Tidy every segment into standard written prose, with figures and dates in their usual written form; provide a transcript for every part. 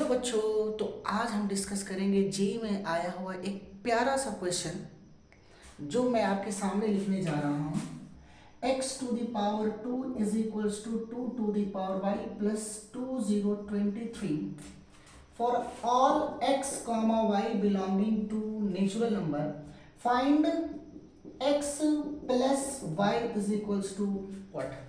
Hello बच्चों। तो आज हम डिस्कस करेंगे जेईई में आया हुआ एक प्यारा सा क्वेश्चन जो मैं आपके सामने लिखने जा रहा हूँ। x to the power 2 is equals to 2 to the power y plus 2023 for all x comma y belonging to natural number find x plus y is equals to what।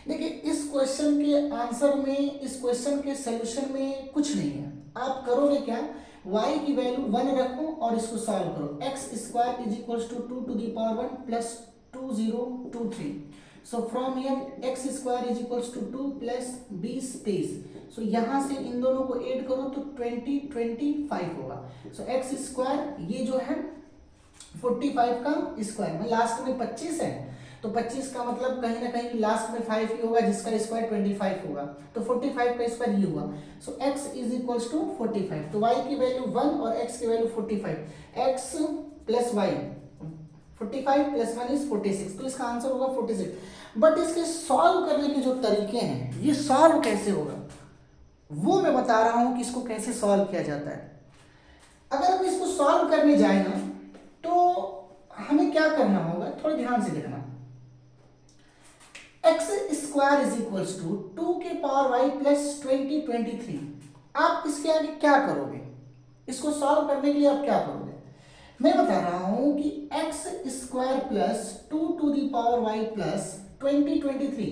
देखिए इस क्वेश्चन के आंसर में, इस question के solution में कुछ नहीं है। आप करोगे क्या, y की वैल्यू 1 रखो और इसको सॉल्व करो। X square is equals to 2 to the power 1 plus 2023। So from here x square is equals to 2 plus 20 23। सो यहाँ से इन दोनों को ऐड करो तो 25 होगा। सो एक्स स्क्वायर ये जो है 45 का स्क्वायर में लास्ट में 25 है, तो 25 का मतलब कहीं ना कहीं लास्ट में 5 ही होगा जिसका स्क्वायर 25 होगा, तो 45 का स्क्वायर ये हुआ। सो x इज इक्वल्स टू 45, तो y की वैल्यू 1 और x की value 45। x plus y 45 plus 1 is 46, तो इसका आंसर होगा 46। बट इसके सॉल्व करने के जो तरीके हैं, ये सॉल्व कैसे होगा वो मैं बता रहा हूं कि इसको कैसे सॉल्व किया जाता है। अगर हम इसको सॉल्व करने जाए ना तो हमें क्या करना होगा, थोड़ा ध्यान से देखना। X square is equals to 2 के पावर वाई प्लस 23। आप इसके आगे क्या करोगे, इसको सॉल्व करने के लिए आप क्या करोगे, मैं बता रहा हूं कि x square plus 2 to the power y plus 23।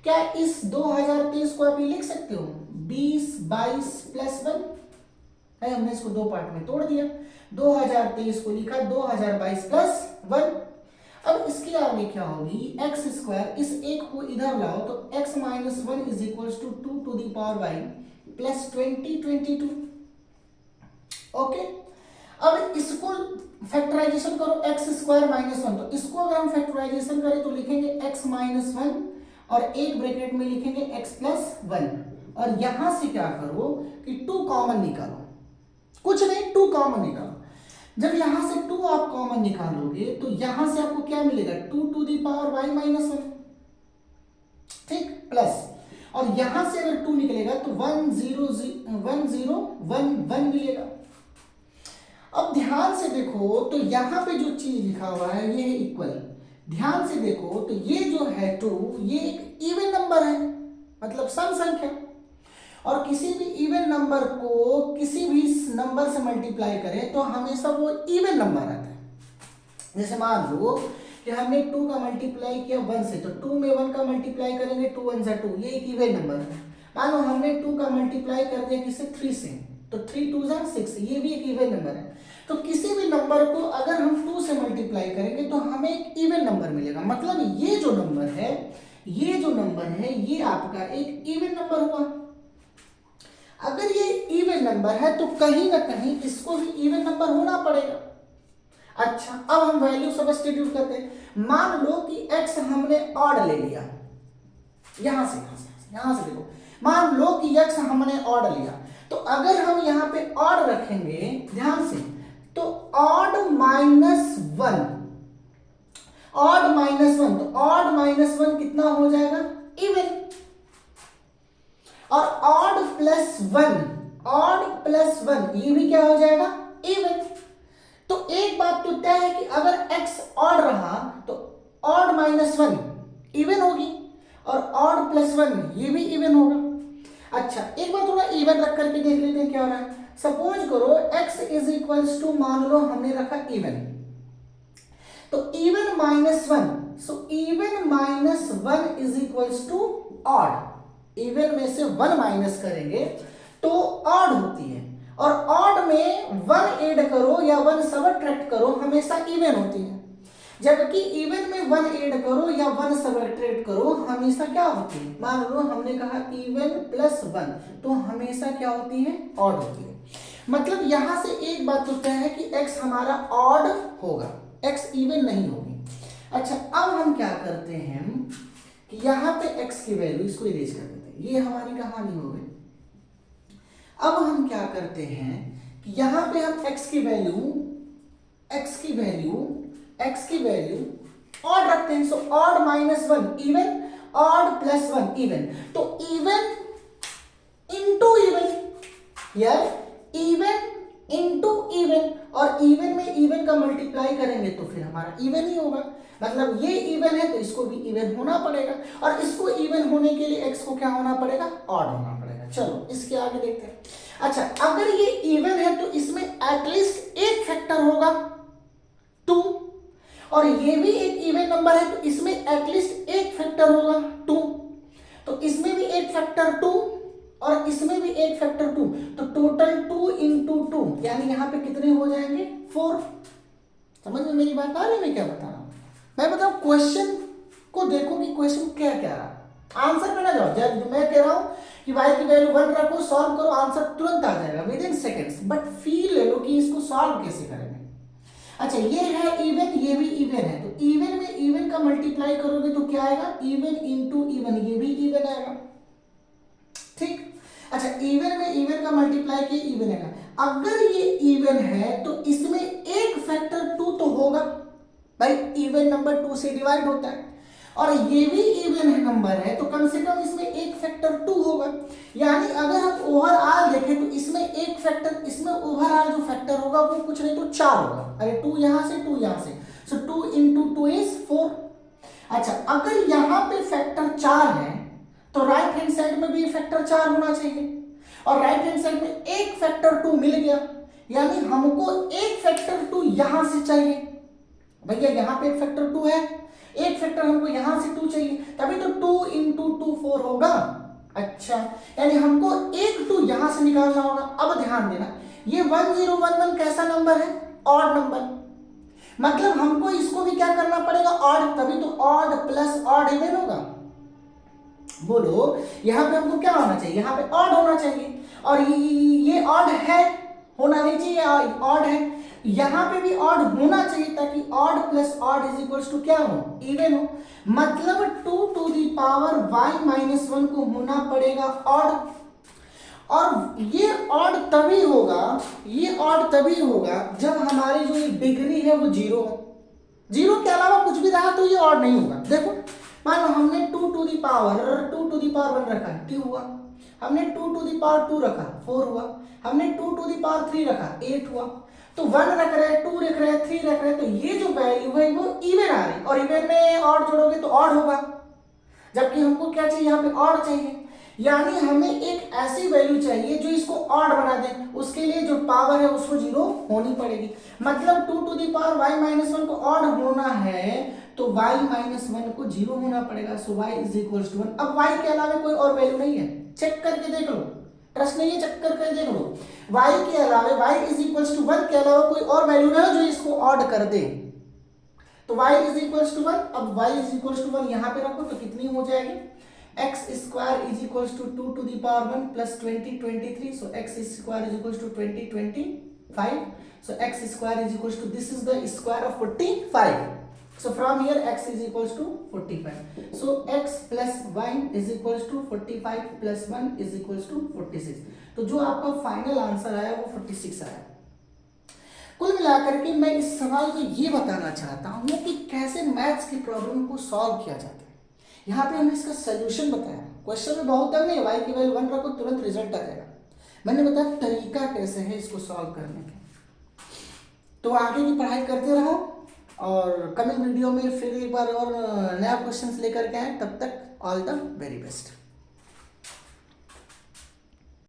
क्या इस 2023 को आप ये लिख सकते हो 20 22 प्लस 1 है। हमने इसको दो पार्ट में तोड़ दिया, 2023 को लिखा 2022 प्लस 1। अब इसके आगे क्या होगी, एक्स स्क्वायर, इस एक को इधर लाओ तो x minus 1 is equals to 2 to the power y plus 22। Okay, अब इसको फैक्टराइजेशन करो x स्क्वायर माइनस 1, तो इसको अगर हम फैक्टराइजेशन करें तो लिखेंगे x माइनस 1 और एक ब्रैकेट में लिखेंगे x प्लस 1। और यहां से क्या करो कि 2 कॉमन निकालो, कुछ नहीं 2 कॉमन निकालो। जब यहां से 2 आप कॉमन निकालोगे तो यहां से आपको क्या मिलेगा 2 to the power y minus 1, ठीक, प्लस, और यहां से अगर 2 निकलेगा तो 1 0 1 1 मिलेगा। अब ध्यान से देखो तो यहां पे जो चीज लिखा हुआ है ये है इक्वल। ध्यान से देखो तो ये जो है 2, ये एक इवन नंबर है, मतलब सम संख्या, और किसी भी इवन नंबर को किसी भी नंबर से मल्टीप्लाई करें तो हमेशा वो इवन नंबर आता है। जैसे मान लो कि हमने 2 का मल्टीप्लाई किया 1 से, तो 2 में 1 का मल्टीप्लाई करेंगे 2 1 से 2, ये एक इवन नंबर है। मान लो हमने 2 का मल्टीप्लाई कर दिया किसी 3 से, तो 3 2 6, ये भी एक इवन नंबर है। तो किसी भी नंबर को अगर हम 2 से मल्टीप्लाई करेंगे तो हमें एक इवन नंबर मिलेगा, मतलब ये जो नंबर है, ये जो नंबर है ये आपका एक इवन नंबर हुआ। अगर ये इवन नंबर है तो कहीं ना कहीं इसको भी इवन नंबर होना पड़ेगा। अच्छा, अब हम वैल्यू सब्स्टिट्यूट करते हैं। मान लो कि x हमने ऑड ले लिया, यहां से देखो, मान लो कि x हमने ऑड लिया, तो अगर हम यहां पे ऑड रखेंगे ध्यान से, तो ऑड माइनस 1, ऑड माइनस 1, तो ऑड माइनस 1 कितना हो जाएगा, इवन। और ऑड प्लस 1, ऑड प्लस 1 ये भी क्या हो जाएगा, इवन। तो एक बात तो तय है कि अगर x ऑड रहा तो ऑड माइनस 1 इवन होगी और ऑड प्लस 1 ये भी इवन होगा। अच्छा, एक बार थोड़ा इवन रख करके देख लेते हैं क्या हो रहा है। सपोज करो x इज इक्वल्स टू, मान लो हमने रखा इवन, तो even minus 1, so even minus 1 is equals to odd. Even में से 1 माइनस करेंगे तो ऑड होती है, और ऑड में 1 ऐड करो या 1 सबट्रैक्ट करो हमेशा इवन होती है, जबकि इवन में 1 ऐड करो या 1 सबट्रैक्ट करो हमेशा क्या होती है, मान लो हमने कहा इवन प्लस 1, तो हमेशा क्या होती है, ऑड होती है। मतलब यहां से एक बात तो तय है कि x हमारा ऑड होगा, x इवन नहीं होगी। अच्छा, अब हम क्या करते हैं कि यहां पे x की वैल्यू, इसको इरेज कर देते हैं, ये हमारी कहानी हो गई। अब हम क्या करते हैं कि यहां पे हम x की वैल्यू ऑड रखते हैं। So odd minus 1 even, odd plus 1 even, तो इवन इंटू इवन, यार इवन इनटू इवन, और इवन में इवन का मल्टीप्लाई करेंगे तो फिर हमारा इवन ही होगा, मतलब ये इवन है तो इसको भी इवन होना पड़ेगा, और इसको इवन होने के लिए x को क्या होना पड़ेगा, ऑड होना पड़ेगा। चलो इसके आगे देखते हैं। अच्छा, अगर ये इवन है तो इसमें एटलीस्ट एक फैक्टर होगा 2, और ये भी एक इवन नंबर है तो इसमें एटलीस्ट एक फैक्टर होगा 2, तो इसमें भी एक फैक्टर 2 और इसमें भी एक फैक्टर 2, तो टोटल 2 इंटू 2, यानी यहां पे कितने हो जाएंगे 4। समझ में मेरी बात आ रही है मैं क्या बता रहा हूं? मैं बताऊं क्वेश्चन को देखो कि क्वेश्चन क्या क्या रहा, आंसर पे ना जाओ। जब मैं कह रहा हूं कि y की वैल्यू 1 रखो, सॉल्व करो, आंसर तुरंत आ जाएगा with in seconds, but feel ले लो कि इसको सॉल्व कैसे करेंगे। अच्छा, ये है इवन, ये भी इवन है, तो इवन में इवन का मल्टीप्लाई करोगे तो क्या आएगा, इवन इंटू इवन, ये भी इवन आएगा, ठीक। अच्छा, इवन में इवन का मल्टीप्लाई किया इवन आएगा। अगर ये इवन है तो इसमें एक फैक्टर 2 तो होगा भाई, इवन नंबर 2 से डिवाइड होता है, और ये भी इवन नंबर है तो कम से कम इसमें एक फैक्टर 2 होगा, यानी अगर हम ओवरऑल देखें तो इसमें एक फैक्टर, इसमें ओवरऑल जो फैक्टर होगा वो कुछ नहीं तो 4 होगा। अरे 2 यहां से 2 यहां से, सो 2 इंटू 2 इज 4। अच्छा, अगर यहां पे फैक्टर 4 है तो राइट हैंड साइड में भी फैक्टर 4 होना चाहिए, और राइट हैंड साइड में एक फैक्टर 2 मिल गया, यानी हमको एक फैक्टर 2 यहां से चाहिए। भैया यहां पे एक फैक्टर 2 है, एक फैक्टर हमको यहां से 2 चाहिए, तभी तो 2 इंटू 2 4 होगा। अच्छा, यानी हमको एक 2 यहां से निकालना होगा। अब ध्यान देना, ये 1011 कैसा नंबर है, ऑड नंबर, मतलब हमको इसको भी क्या करना पड़ेगा, ऑड, तभी तो ऑड प्लस ऑड इवन होगा। बोलो यहां पे हमको क्या होना चाहिए, यहां पे ऑड होना चाहिए, और ये ऑड है, होना नहीं चाहिए, ऑड है, यहां पे भी ऑड होना चाहिए ताकि odd plus odd is equals to क्या हो, इवन हो, मतलब 2 to the power y minus 1 को होना पड़ेगा ऑड, और ये ऑड तभी होगा, ये ऑड तभी होगा जब हमारी जो ये डिग्री है वो 0 हो, 0 के अलावा कुछ भी रहा तो ये ऑड नहीं होगा। देखो मान लो हमने 2 टू दी पावर 1 रखा 2 हुआ, हमने 2 टू दी पावर 2 रखा 4 हुआ, हमने 2 टू दी पावर 3 रखा 8 हुआ, तो 1 रख रहे हैं, 2 रख रहे हैं, 3 रख रहे हैं, तो ये जो वैल्यू है वो इवन आ रही, और इवन में ऑड जोड़ोगे तो ऑड होगा, जबकि हमको क्या चाहिए, यहाँ पे ऑड चाहिए, यानी हमें एक ऐसी वैल्यू चाहिए जो इसको ऑड बना दे, उसके लिए जो पावर है उसको 0 होनी पड़ेगी, मतलब 2 to the power y minus 1 को ऑड होना है तो y माइनस 1 को 0 होना पड़ेगा, सो y इज इक्वल्स टू 1। अब y के अलावा कोई और वैल्यू नहीं है, चेक करके देख लो, ट्रस्ट नहीं है चेक करके देख लो, y के अलावा y इज इक्वल्स टू 1 के अलावा कोई और वैल्यू ना जो इसको ऑड कर दे, तो y इज इक्वल्स टू 1। अब y इज इक्वल्स टू 1 यहां पे रखो तो कितनी हो जाएगी, x square is equals to 2 to the power 1 plus 20 23, so x square is equals to 20 25, so x square is equals to, this is the square of 45, so from here x is equals to 45, so x plus y is equals to 45 plus 1 is equals to 46, तो जो आपका final answer आया वो 46 आया। कुल मिलाकर के मैं इस सवाल को ये बताना चाहता हूँ कि कैसे मैथ्स की प्रॉब्लम को सॉल्व किया जाता है। यहाँ पे हमने इसका सोल्यूशन बताया, क्वेश्चन में बहुत तक नहीं, y की वैल्यू 1 रखो तुरंत रिजल्ट आ जाएगा, मैंने बताया तरीका कैसे है इसको सॉल्व करने का। तो आगे की पढ़ाई करते रहो, और कमिंग वीडियो में फिर एक बार और नया क्वेश्चंस लेकर के आए, तब तक ऑल द वेरी बेस्ट।